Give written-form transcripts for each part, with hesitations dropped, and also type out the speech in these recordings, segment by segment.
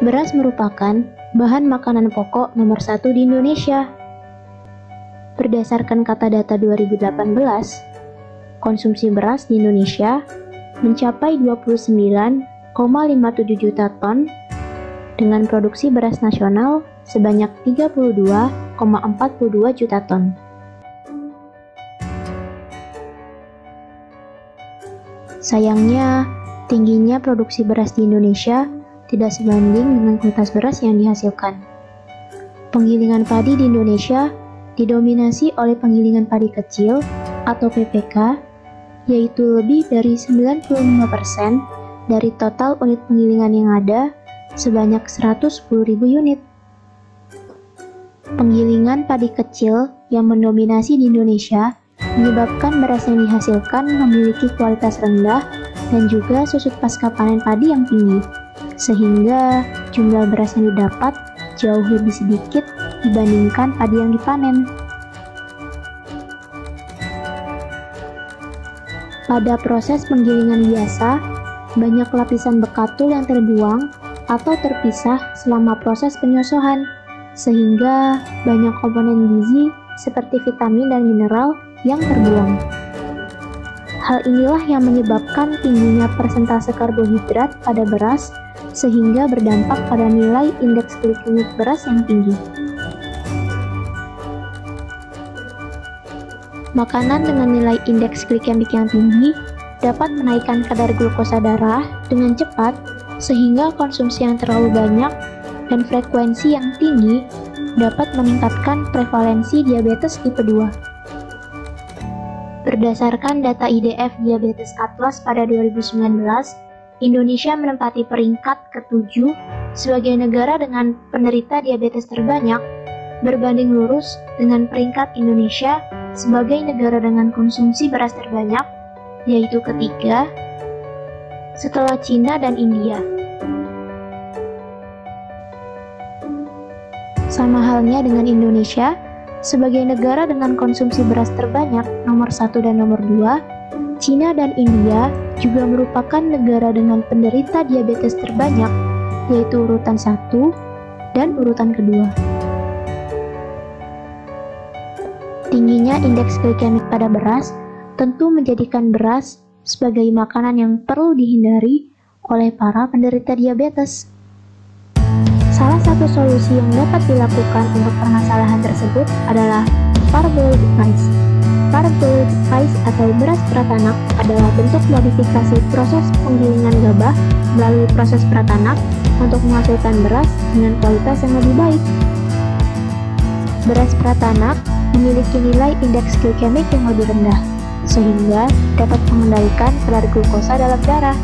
Beras merupakan bahan makanan pokok nomor 1 di Indonesia. Berdasarkan kata data 2018, konsumsi beras di Indonesia mencapai 29,57 juta ton dengan produksi beras nasional sebanyak 32,42 juta ton. Sayangnya, tingginya produksi beras di Indonesia tidak sebanding dengan kuantitas beras yang dihasilkan. Penggilingan padi di Indonesia didominasi oleh penggilingan padi kecil atau PPK, yaitu lebih dari 95% dari total unit penggilingan yang ada sebanyak 110.000 unit. Penggilingan padi kecil yang mendominasi di Indonesia menyebabkan beras yang dihasilkan memiliki kualitas rendah dan juga susut pasca panen padi yang tinggi, sehingga jumlah beras yang didapat jauh lebih sedikit dibandingkan padi yang dipanen. Pada proses penggilingan biasa, banyak lapisan bekatul yang terbuang atau terpisah selama proses penyosohan, sehingga banyak komponen gizi seperti vitamin dan mineral yang terbuang. Hal inilah yang menyebabkan tingginya persentase karbohidrat pada beras, sehingga berdampak pada nilai indeks glikemik beras yang tinggi. Makanan dengan nilai indeks glikemik yang tinggi dapat menaikkan kadar glukosa darah dengan cepat, sehingga konsumsi yang terlalu banyak dan frekuensi yang tinggi dapat meningkatkan prevalensi diabetes tipe 2. Berdasarkan data IDF Diabetes Atlas pada 2019, Indonesia menempati peringkat ke-7 sebagai negara dengan penderita diabetes terbanyak, berbanding lurus dengan peringkat Indonesia sebagai negara dengan konsumsi beras terbanyak, yaitu ketiga, setelah Cina dan India. Sama halnya dengan Indonesia, sebagai negara dengan konsumsi beras terbanyak nomor 1 dan nomor 2, Cina dan India juga merupakan negara dengan penderita diabetes terbanyak, yaitu urutan 1 dan urutan kedua. Tingginya indeks glikemik pada beras tentu menjadikan beras sebagai makanan yang perlu dihindari oleh para penderita diabetes. Salah satu solusi yang dapat dilakukan untuk permasalahan tersebut adalah parboiled rice. Parboiled rice atau beras pratanak adalah bentuk modifikasi proses penggilingan gabah melalui proses pratanak untuk menghasilkan beras dengan kualitas yang lebih baik. Beras pratanak memiliki nilai indeks glikemik yang lebih rendah, sehingga dapat mengendalikan kadar glukosa dalam darah.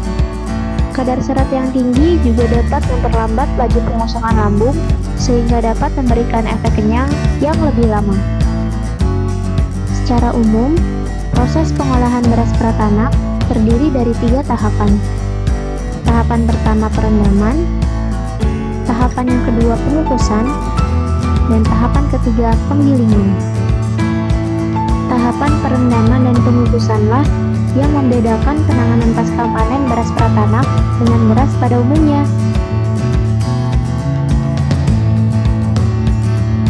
Kadar serat yang tinggi juga dapat memperlambat laju pengosongan lambung, sehingga dapat memberikan efek kenyang yang lebih lama. Secara umum, proses pengolahan beras pratanak terdiri dari 3 tahapan. Tahapan pertama perendaman, tahapan yang kedua pengukusan, dan tahapan ketiga penggilingan. Tahapan perendaman dan pengukusanlah yang membedakan penanganan pasca panen beras pratanak dengan beras pada umumnya.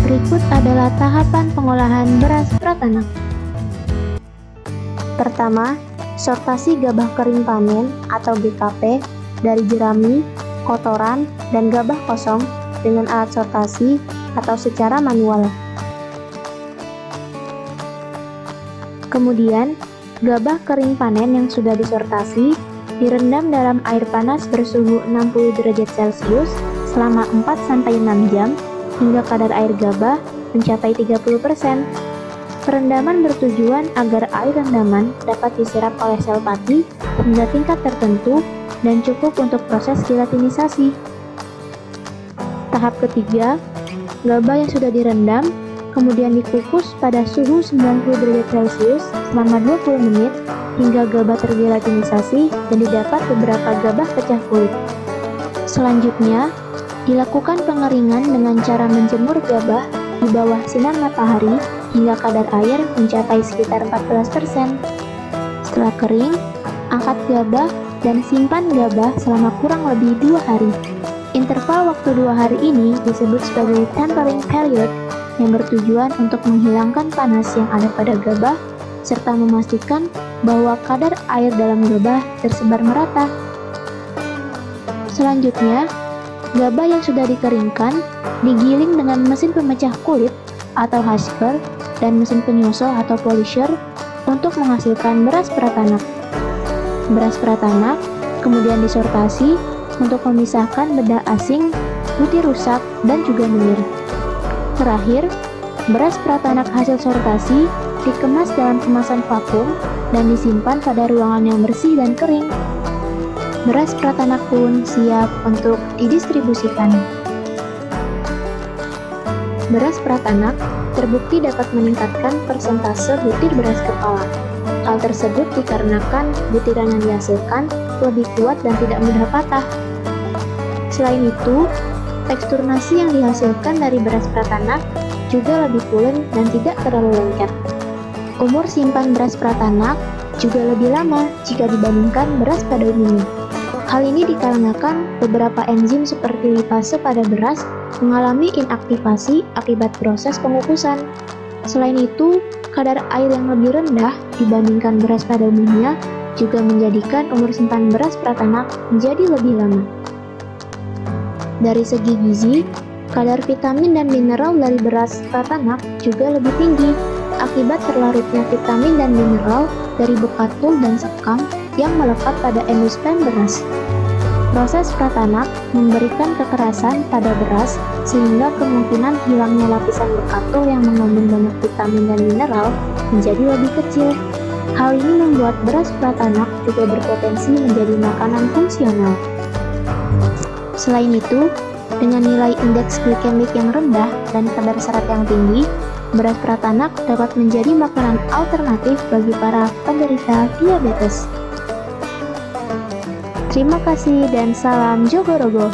Berikut adalah tahapan pengolahan beras pratanak. Pertama, sortasi gabah kering panen atau GKP dari jerami, kotoran, dan gabah kosong dengan alat sortasi atau secara manual. Kemudian, gabah kering panen yang sudah disortasi direndam dalam air panas bersuhu 60 derajat Celcius selama 4-6 jam hingga kadar air gabah mencapai 30%. Perendaman bertujuan agar air rendaman dapat diserap oleh sel pati hingga tingkat tertentu dan cukup untuk proses gelatinisasi. Tahap ketiga, gabah yang sudah direndam kemudian dikukus pada suhu 90 derajat Celcius selama 20 menit hingga gabah tergelatinisasi dan didapat beberapa gabah pecah kulit. Selanjutnya, dilakukan pengeringan dengan cara menjemur gabah di bawah sinar matahari hingga kadar air mencapai sekitar 14%. Setelah kering, angkat gabah dan simpan gabah selama kurang lebih 2 hari. Interval waktu 2 hari ini disebut sebagai tempering period yang bertujuan untuk menghilangkan panas yang ada pada gabah serta memastikan bahwa kadar air dalam gabah tersebar merata. Selanjutnya, gabah yang sudah dikeringkan digiling dengan mesin pemecah kulit atau husker dan mesin penyosol atau polisher untuk menghasilkan beras pratanak. Beras pratanak kemudian disortasi untuk memisahkan bedah asing, putih rusak, dan juga menir. Terakhir, beras pratanak hasil sortasi dikemas dalam kemasan vakum dan disimpan pada ruangan yang bersih dan kering. Beras pratanak pun siap untuk didistribusikan. Beras pratanak terbukti dapat meningkatkan persentase butir beras kepala. Hal tersebut dikarenakan butiran yang dihasilkan lebih kuat dan tidak mudah patah. Selain itu, tekstur nasi yang dihasilkan dari beras pratanak juga lebih pulen dan tidak terlalu lengket. Umur simpan beras pratanak juga lebih lama jika dibandingkan beras pada umumnya. Hal ini dikarenakan beberapa enzim seperti lipase pada beras mengalami inaktivasi akibat proses pengukusan. Selain itu, kadar air yang lebih rendah dibandingkan beras pada umumnya juga menjadikan umur simpan beras pratanak menjadi lebih lama. Dari segi gizi, kadar vitamin dan mineral dari beras pratanak juga lebih tinggi akibat terlarutnya vitamin dan mineral dari bekatul dan sekam yang melekat pada endosperm beras. Proses pratanak memberikan kekerasan pada beras sehingga kemungkinan hilangnya lapisan bekatul yang mengandung banyak vitamin dan mineral menjadi lebih kecil. Hal ini membuat beras pratanak juga berpotensi menjadi makanan fungsional. Selain itu, dengan nilai indeks glikemik yang rendah dan kadar serat yang tinggi, beras pratanak dapat menjadi makanan alternatif bagi para penderita diabetes. Terima kasih dan salam Jogorogo.